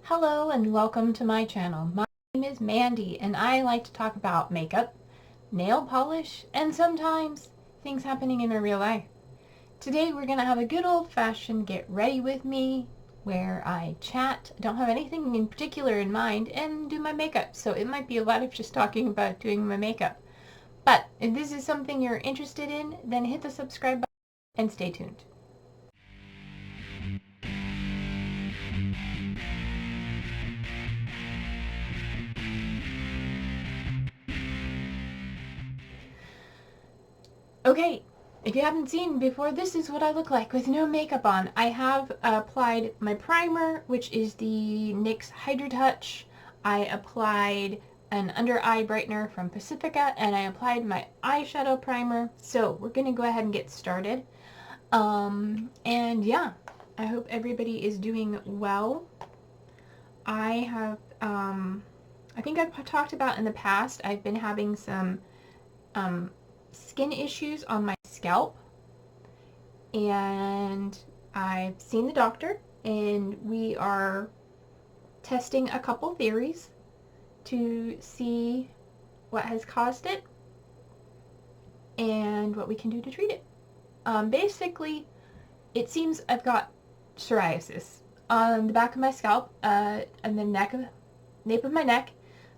Hello and welcome to my channel. My name is Mandy and I like to talk about makeup, nail polish, and sometimes things happening in my real life. Today we're going to have a good old-fashioned get ready with me where I chat, don't have anything in particular in mind, and do my makeup. So it might be a lot of just talking about doing my makeup. But if this is something you're interested in, then hit the subscribe button and stay tuned. Okay, if you haven't seen before, this is what I look like with no makeup on. I have applied my primer, which is the NYX Hydra Touch. I applied an under eye brightener from Pacifica, and I applied my eyeshadow primer. So we're going to go ahead and get started. And yeah, I hope everybody is doing well. I have, I think I've talked about in the past, I've been having some skin issues on my scalp, and I've seen the doctor, and we are testing a couple theories to see what has caused it and what we can do to treat it. Basically, it seems I've got psoriasis on the back of my scalp, and the nape of my neck,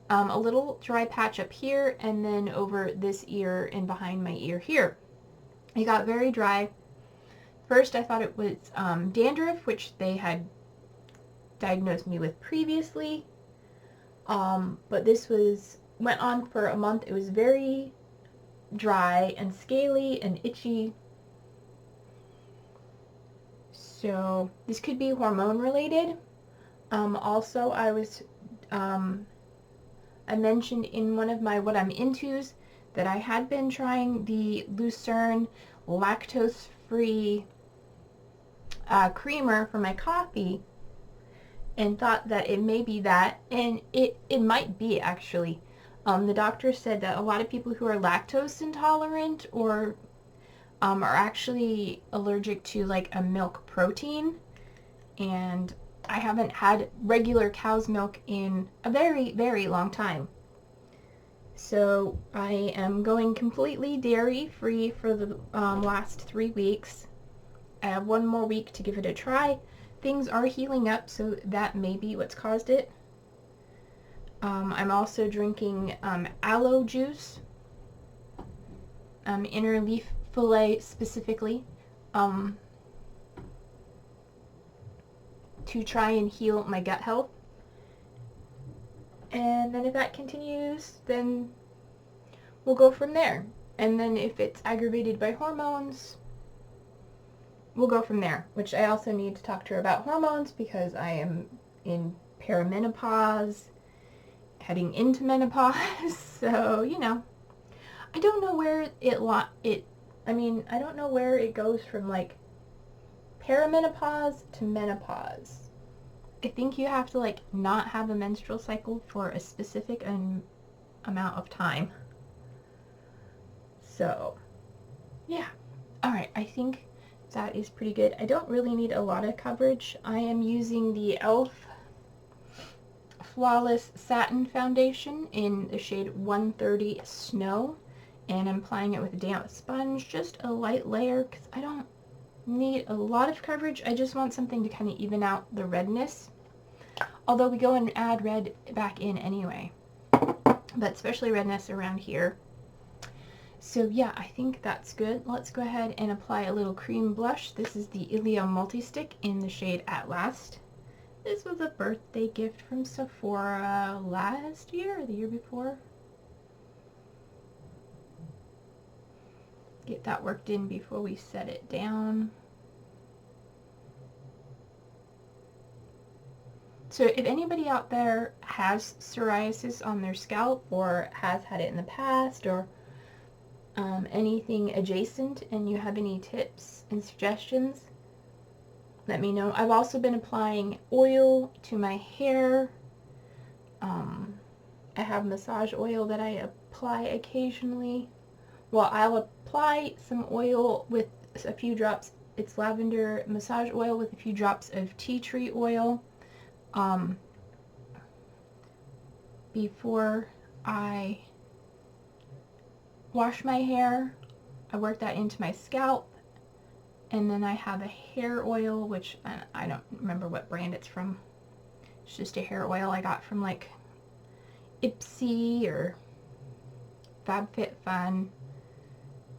a little dry patch up here, and then over this ear and behind my ear here. It got very dry. First I thought it was dandruff, which they had diagnosed me with previously, but this went on for a month. It was very dry and scaly and itchy. So this could be hormone related. Also, I mentioned in one of my What I'm Into's that I had been trying the Lucerne lactose-free creamer for my coffee and thought that it may be that, and it might be actually. The doctor said that a lot of people who are lactose intolerant or are actually allergic to like a milk protein, and I haven't had regular cow's milk in a very, very long time. So I am going completely dairy-free for the last 3 weeks. I have one more week to give it a try. Things are healing up, so that may be what's caused it. I'm also drinking aloe juice, inner leaf fillet specifically, to try and heal my gut health. And then if that continues, then we'll go from there. And then if it's aggravated by hormones, we'll go from there, which I also need to talk to her about hormones because I am in perimenopause, heading into menopause. So, you know, I don't know where I don't know where it goes from like perimenopause to menopause. I think you have to like not have a menstrual cycle for a specific amount of time. So yeah, alright, I think that is pretty good. I don't really need a lot of coverage. I am using the e.l.f. Flawless Satin Foundation in the shade 130 Snow, and I'm applying it with a damp sponge, just a light layer because I don't need a lot of coverage. I just want something to kind of even out the redness, although we go and add red back in anyway, but especially redness around here. So yeah, I think that's good. Let's go ahead and apply a little cream blush. This is the Ilia Multi-Stick in the shade At Last. This was a birthday gift from Sephora last year or the year before. Get that worked in before we set it down. So if anybody out there has psoriasis on their scalp or has had it in the past, or anything adjacent, and you have any tips and suggestions, let me know. I've also been applying oil to my hair. I have massage oil that I apply occasionally. Well, I'll apply some oil with a few drops. It's lavender massage oil with a few drops of tea tree oil. before I wash my hair. I work that into my scalp. And then I have a hair oil, which I don't remember what brand it's from. It's just a hair oil I got from like Ipsy or FabFitFun.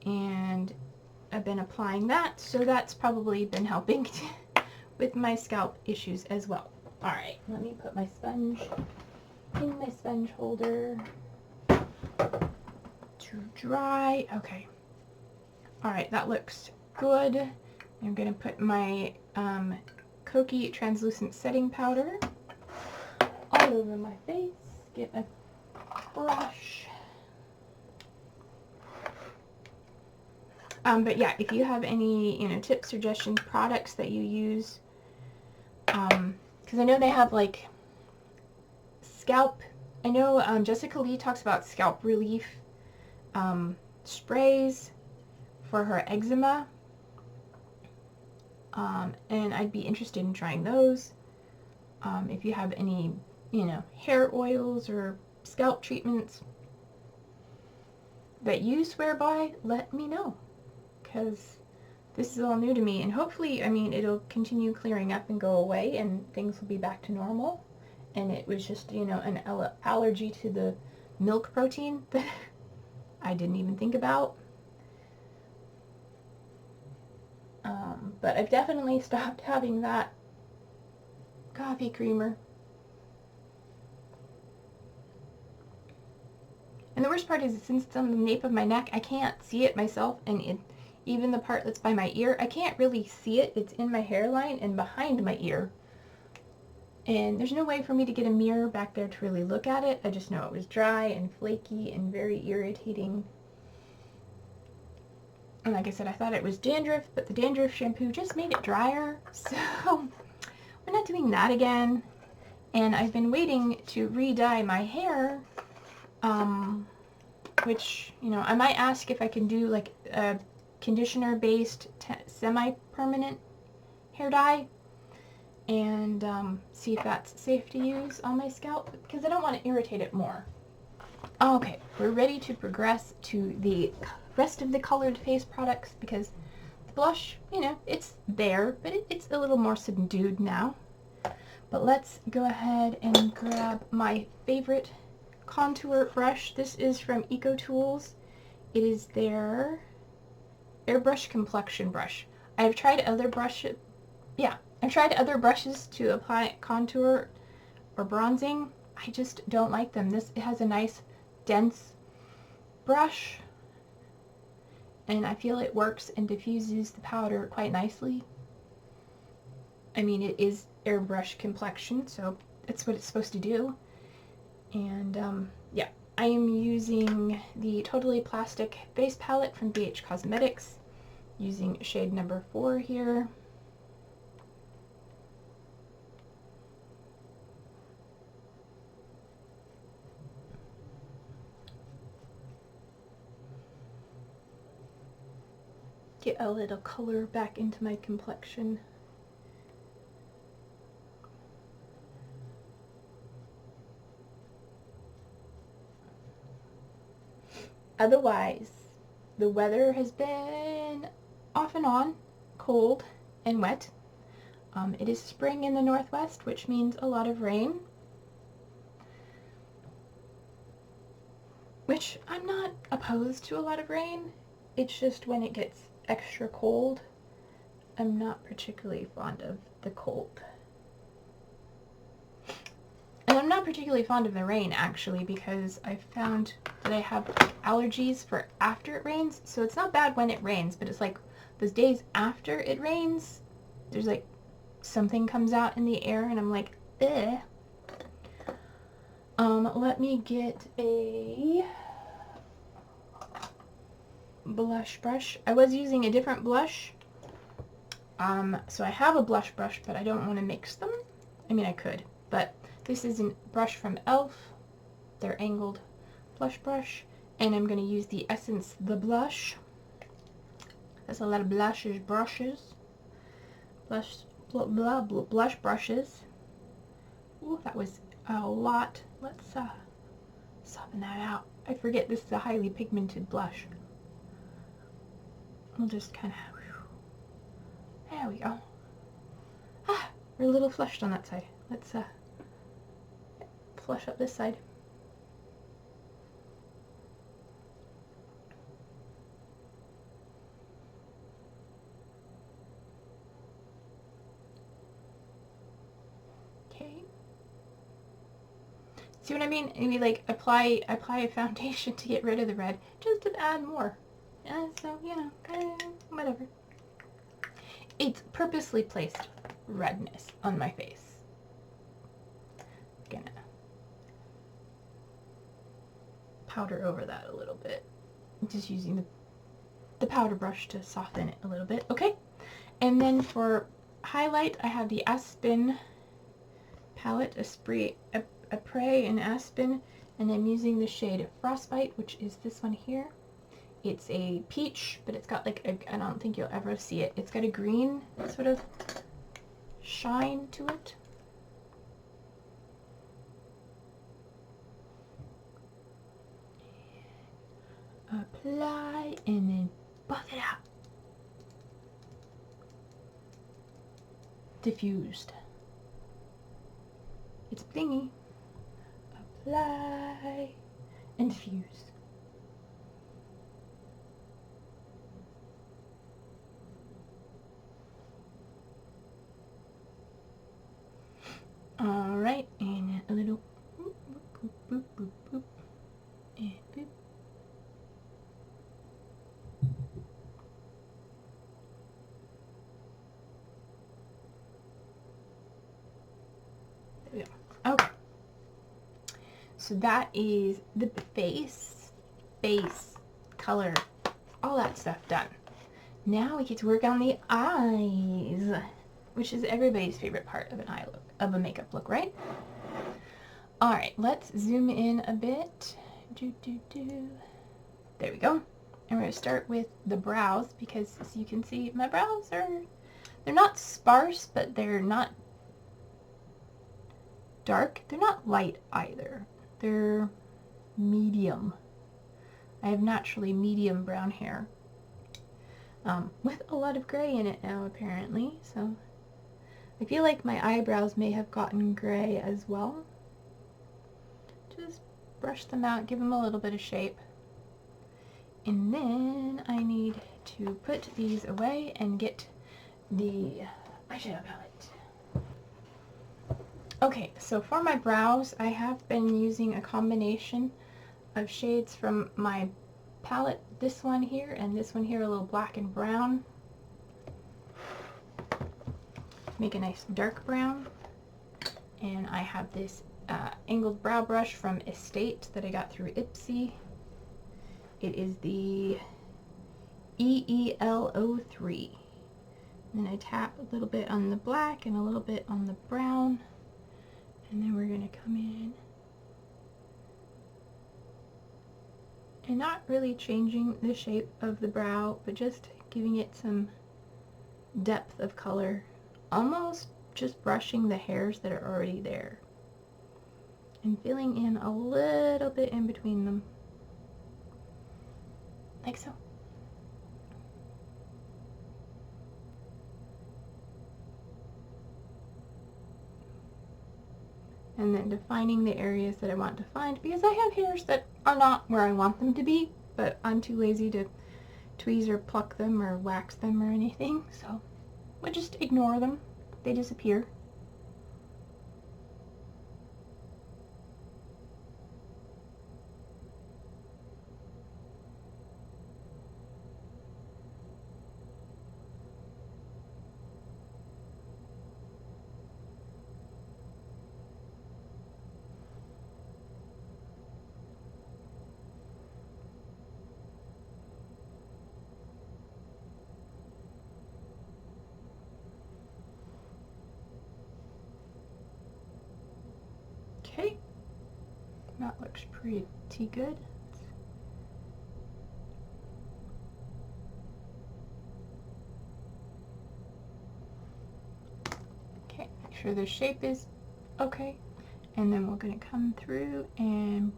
And I've been applying that, so that's probably been helping with my scalp issues as well. Alright, let me put my sponge in my sponge holder to dry. Okay. Alright, that looks good. I'm going to put my Koki translucent setting powder all over my face. Get a brush. But yeah, if you have any, tips, suggestions, products that you use, because I know they have like scalp. I know Jessica Lee talks about scalp relief sprays for her eczema, and I'd be interested in trying those. If you have any, hair oils or scalp treatments that you swear by, let me know, because this is all new to me, and hopefully, it'll continue clearing up and go away, and things will be back to normal. And it was just, an allergy to the milk protein that I didn't even think about. But I've definitely stopped having that coffee creamer. And the worst part is, since it's on the nape of my neck, I can't see it myself, and even the part that's by my ear, I can't really see it. It's in my hairline and behind my ear. And there's no way for me to get a mirror back there to really look at it. I just know it was dry and flaky and very irritating. And like I said, I thought it was dandruff, but the dandruff shampoo just made it drier. So we're not doing that again. And I've been waiting to re-dye my hair, which, I might ask if I can do like a conditioner-based semi-permanent hair dye, and see if that's safe to use on my scalp, because I don't want to irritate it more. Okay, we're ready to progress to the rest of the colored face products, because the blush, it's there, but it's a little more subdued now. But let's go ahead and grab my favorite contour brush. This is from EcoTools. It is their airbrush complexion brush. I've tried other brushes. Yeah, I've tried other brushes to apply contour or bronzing. I just don't like them. This has a nice dense brush, and I feel it works and diffuses the powder quite nicely. It is airbrush complexion, so that's what it's supposed to do. And yeah, I am using the Totally Plastic Face Palette from BH Cosmetics, using shade number 4 here. Get a little color back into my complexion. Otherwise, the weather has been off and on, cold and wet. It is spring in the Northwest, which means a lot of rain, which I'm not opposed to a lot of rain. It's just when it gets extra cold, I'm not particularly fond of the cold. And I'm not particularly fond of the rain, actually, because I found that I have allergies for after it rains. So it's not bad when it rains, but it's like those days after it rains, there's like something comes out in the air and I'm like, eh. Let me get a blush brush. I was using a different blush. So I have a blush brush, but I don't want to mix them. I could, but this is a brush from e.l.f., their angled blush brush, and I'm going to use the Essence The Blush. That's a lot of blush brushes. Ooh, that was a lot. Let's soften that out. I forget this is a highly pigmented blush. We'll just kind of, there we go. Ah, we're a little flushed on that side. Let's flush up this side. Okay. See what I mean? Maybe like apply a foundation to get rid of the red, just to add more. So, you know, whatever. It's purposely placed redness on my face. Gonna powder over that a little bit. Just using the powder brush to soften it a little bit. Okay. And then for highlight, I have the Aspen palette, a Prey in Aspen, and I'm using the shade Frostbite, which is this one here. It's a peach, but it's got like I don't think you'll ever see it. It's got a green sort of shine to it. Apply and then buff it out. Diffused. It's blingy. Apply and diffuse. Alright, and a little boop, boop, boop, boop, boop, and boop. There we go. Okay. So that is the face, base, color, all that stuff done. Now we get to work on the eyes, which is everybody's favorite part of an eye look, of a makeup look, right? All right, let's zoom in a bit. There we go. And we're going to start with the brows because, as you can see, my brows they're not sparse, but they're not dark. They're not light either. They're medium. I have naturally medium brown hair with a lot of gray in it now, apparently. So I feel like my eyebrows may have gotten gray as well. Just brush them out, give them a little bit of shape. And then I need to put these away and get the eyeshadow palette. Okay, so for my brows, I have been using a combination of shades from my palette, this one here and this one here, a little black and brown. Make a nice dark brown. And I have this angled brow brush from Estate that I got through Ipsy. It is the EEL03. And I tap a little bit on the black and a little bit on the brown. And then we're going to come in and not really changing the shape of the brow, but just giving it some depth of color. Almost just brushing the hairs that are already there. And filling in a little bit in between them. Like so. And then defining the areas that I want defined, because I have hairs that are not where I want them to be, but I'm too lazy to tweeze or pluck them or wax them or anything, so I just ignore them. They disappear. Okay, that looks pretty good. Okay, make sure the shape is okay, and then we're going to come through and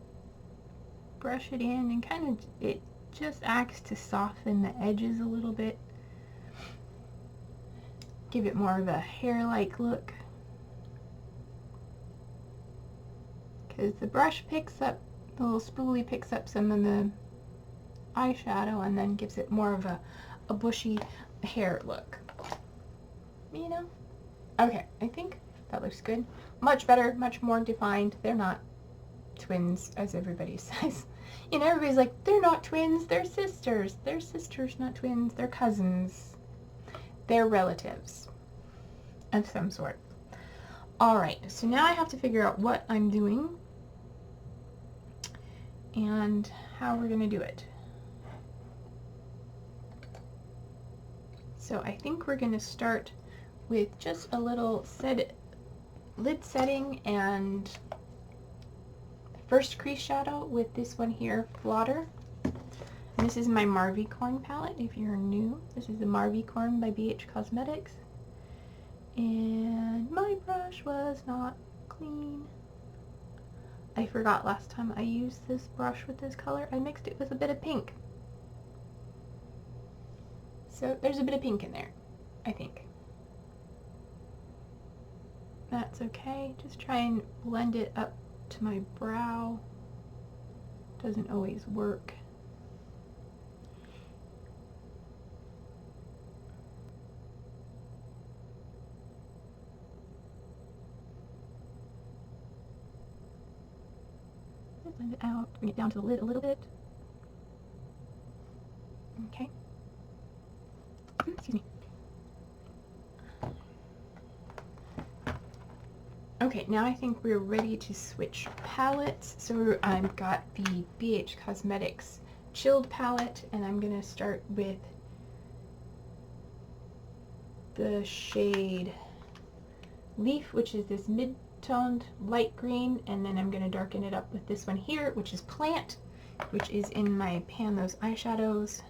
brush it in, and kind of, it just acts to soften the edges a little bit. Give it more of a hair-like look. Because the brush picks up, the little spoolie picks up some of the eyeshadow and then gives it more of a bushy hair look. You know? Okay, I think that looks good. Much better, much more defined. They're not twins, as everybody says. You know, everybody's like, they're not twins, they're sisters. They're sisters, not twins. They're cousins. They're relatives of some sort. Alright, so now I have to figure out what I'm doing and how we're going to do it. So I think we're going to start with just a little lid setting and first crease shadow with this one here, Blotter. And this is my Marvicorn palette, if you're new. This is the Marvicorn by BH Cosmetics. And my brush was not clean. I forgot last time I used this brush with this color, I mixed it with a bit of pink. So there's a bit of pink in there, I think. That's okay. Just try and blend it up to my brow. Doesn't always work. Blend it out, bring it down to the lid a little bit. Okay. Excuse me. Okay, now I think we're ready to switch palettes. So I've got the BH Cosmetics Chilled palette, and I'm going to start with the shade Leaf, which is this mid-toned light green, and then I'm going to darken it up with this one here, which is Plant, which is in my Pan Those eyeshadows.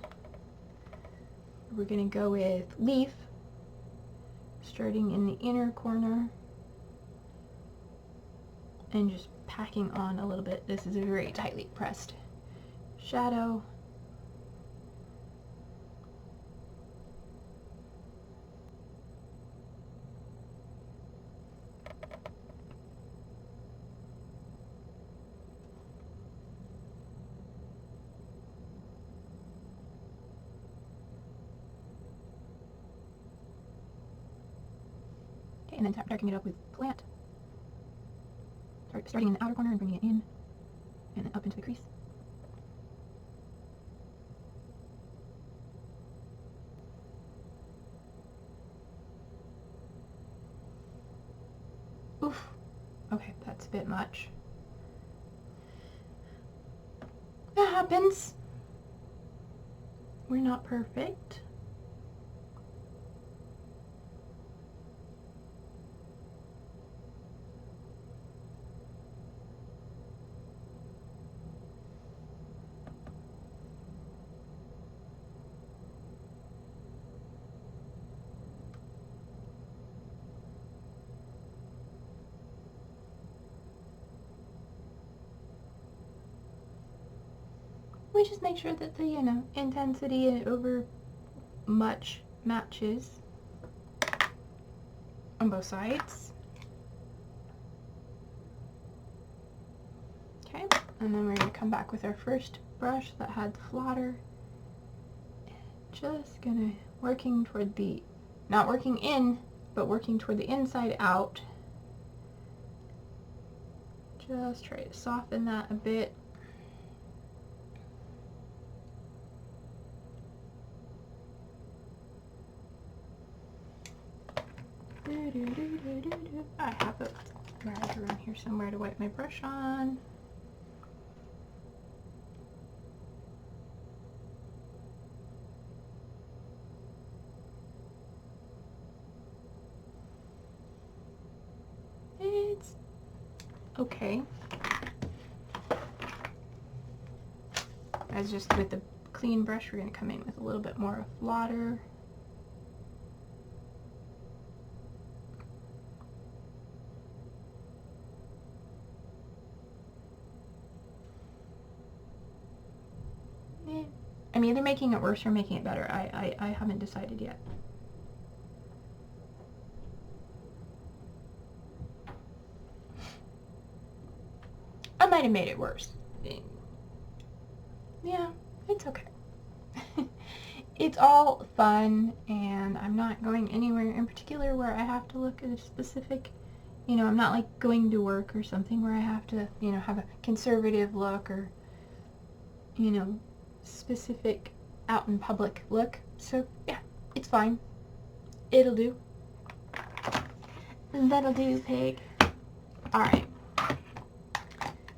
We're going to go with Leaf, starting in the inner corner, and just packing on a little bit. This is a very tightly pressed shadow. Okay, and then darkening it up with Plant. Starting in the outer corner and bringing it in, and then up into the crease. Oof. Okay, that's a bit much. That happens. We're not perfect. We just make sure that the, you know, intensity over much matches on both sides. Okay, and then we're going to come back with our first brush that had the flotter. Just gonna working toward the, not working in, but working toward the inside out. Just try to soften that a bit. I have a rag around here somewhere to wipe my brush on. It's okay. As just with the clean brush, we're going to come in with a little bit more of flotter. I'm either making it worse or making it better. I haven't decided yet. I might have made it worse. Yeah, it's okay. It's all fun, and I'm not going anywhere in particular where I have to look at a specific, you know, I'm not like going to work or something where I have to, you know, have a conservative look or, you know, specific out in public look. So yeah, it's fine. It'll do. That'll do, pig. Alright.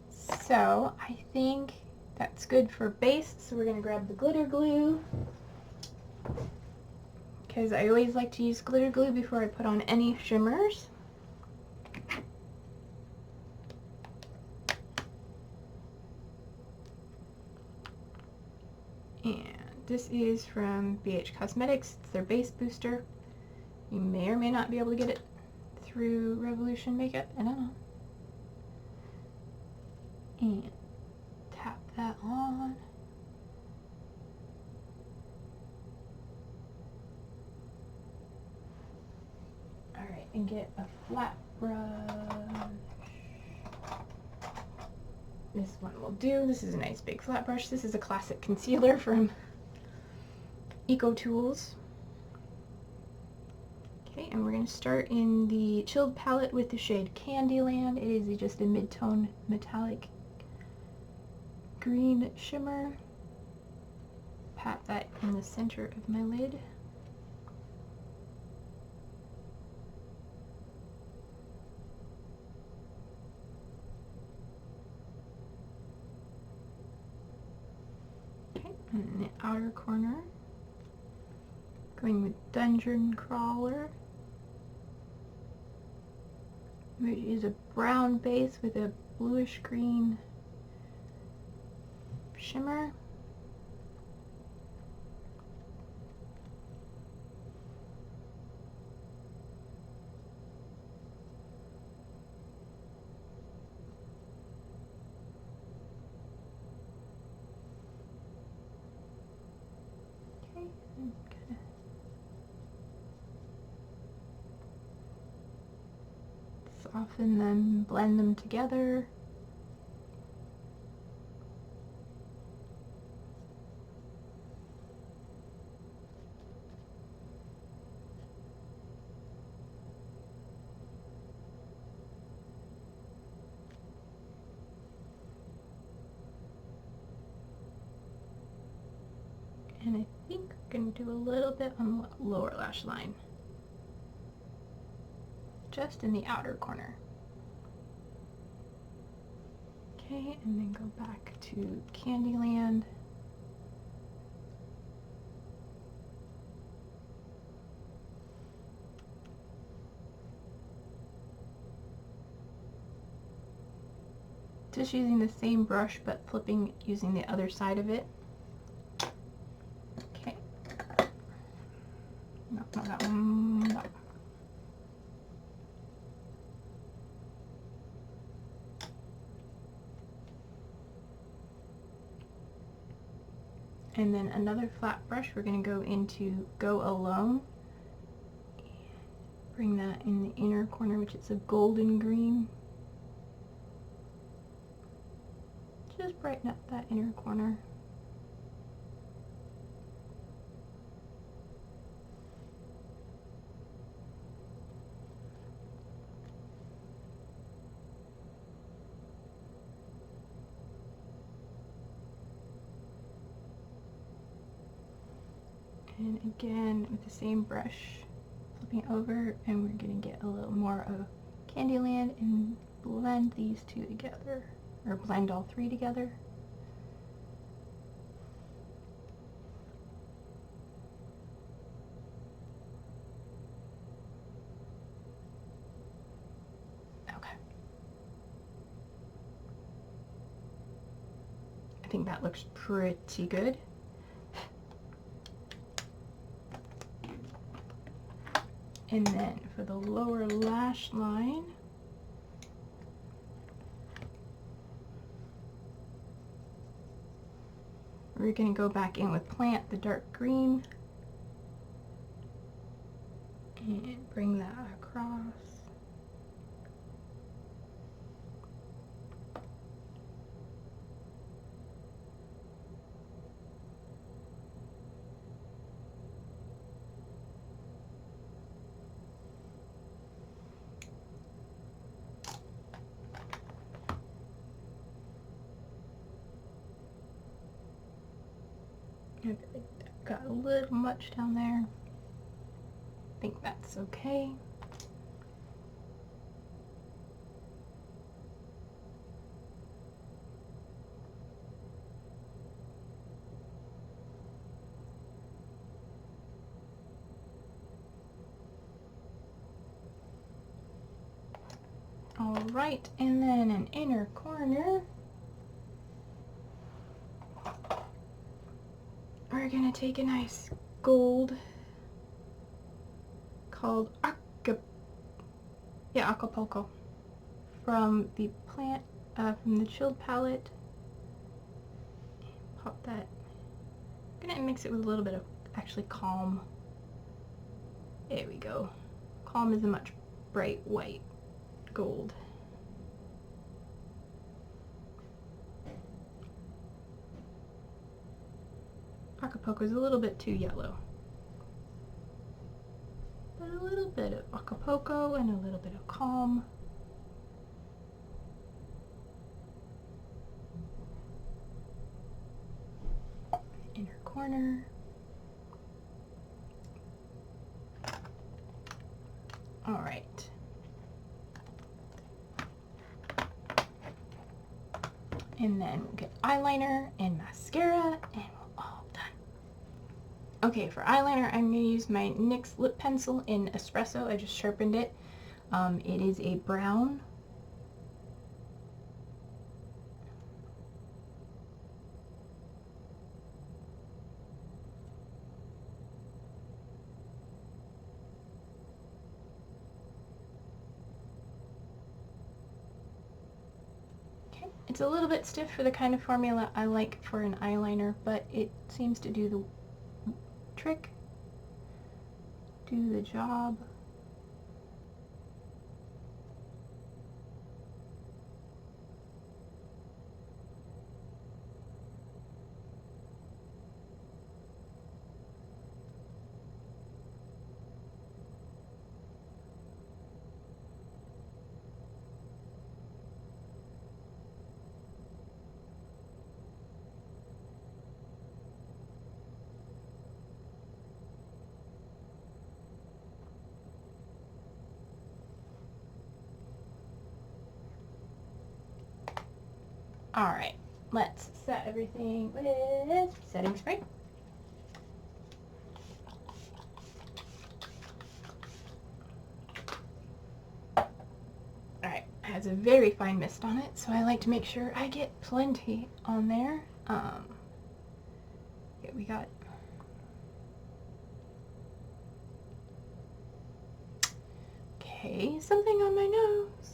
So I think that's good for base. So we're going to grab the glitter glue, because I always like to use glitter glue before I put on any shimmers. And this is from BH Cosmetics. It's their base booster. You may or may not be able to get it through Revolution Makeup. I don't know. And tap that on. Alright, and get a flat brush. This one will do. This is a nice big flat brush. This is a classic concealer from Eco Tools. Okay, and we're going to start in the Chilled palette with the shade Candyland. It is just a mid-tone metallic green shimmer. Pat that in the center of my lid. Okay, and in the outer corner, going with Dungeon Crawler, which is a brown base with a bluish green shimmer. Okay, and kind of soften them, blend them together. And I think I'm going to do a little bit on the lower lash line, just in the outer corner. Okay, and then go back to Candyland. Just using the same brush, but flipping using the other side of it. Okay. No, not that one. No. And then another flat brush, we're going to go into Go Alone. Bring that in the inner corner, which is a golden green. Just brighten up that inner corner. And again, with the same brush, flipping over, and we're going to get a little more of Candyland and blend these two together, or blend all three together. Okay. I think that looks pretty good. And then for the lower lash line, we're we're going to go back in with Plant, the dark green, and bring that across. I think that got a little much down there. I think that's okay. All right, and then an inner corner. We're gonna take a nice gold called Acapulco from the Plant, from the Chilled palette. Pop that. I'm gonna mix it with a little bit of actually Calm. There we go. Calm is a much bright white gold. Acapulco is a little bit too yellow. But a little bit of Acapulco and a little bit of Calm. Inner corner. All right. And then we'll get eyeliner and mascara, and we're all done. Okay, for eyeliner, I'm going to use my NYX lip pencil in Espresso. I just sharpened it. It is a brown. It's a little bit stiff for the kind of formula I like for an eyeliner, but it seems to do the trick, do the job. Alright, let's set everything with setting spray. Alright, it has a very fine mist on it, so I like to make sure I get plenty on there. Yeah, we got something on my nose.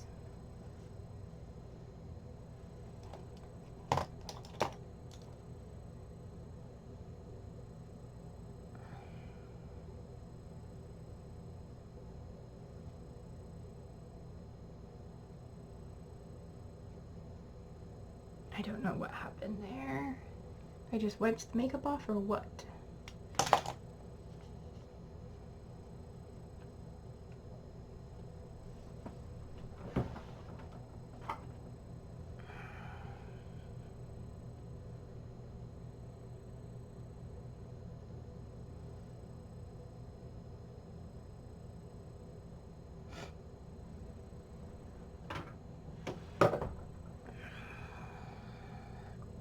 I don't know what happened there. I just wiped the makeup off or what?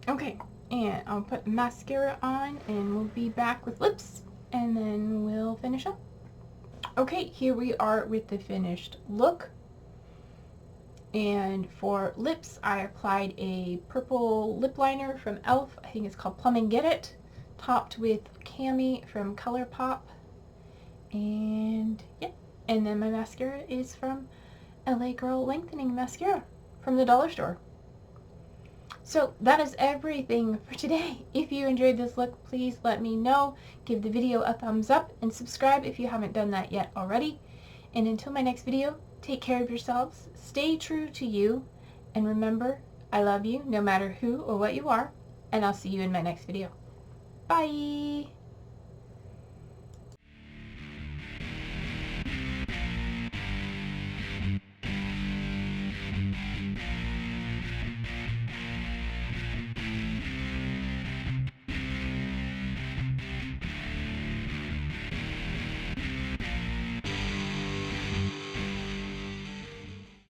Okay, and I'll put mascara on and we'll be back with lips and then we'll finish up. Okay, here we are with the finished look. And for lips, I applied a purple lip liner from e.l.f. I think it's called Plum and Get It, topped with Cami from ColourPop. And yeah, and then my mascara is from LA Girl Lengthening Mascara from the dollar store. So that is everything for today. If you enjoyed this look, please let me know. Give the video a thumbs up and subscribe if you haven't done that yet already. And until my next video, take care of yourselves, stay true to you, and remember, I love you no matter who or what you are, and I'll see you in my next video. Bye!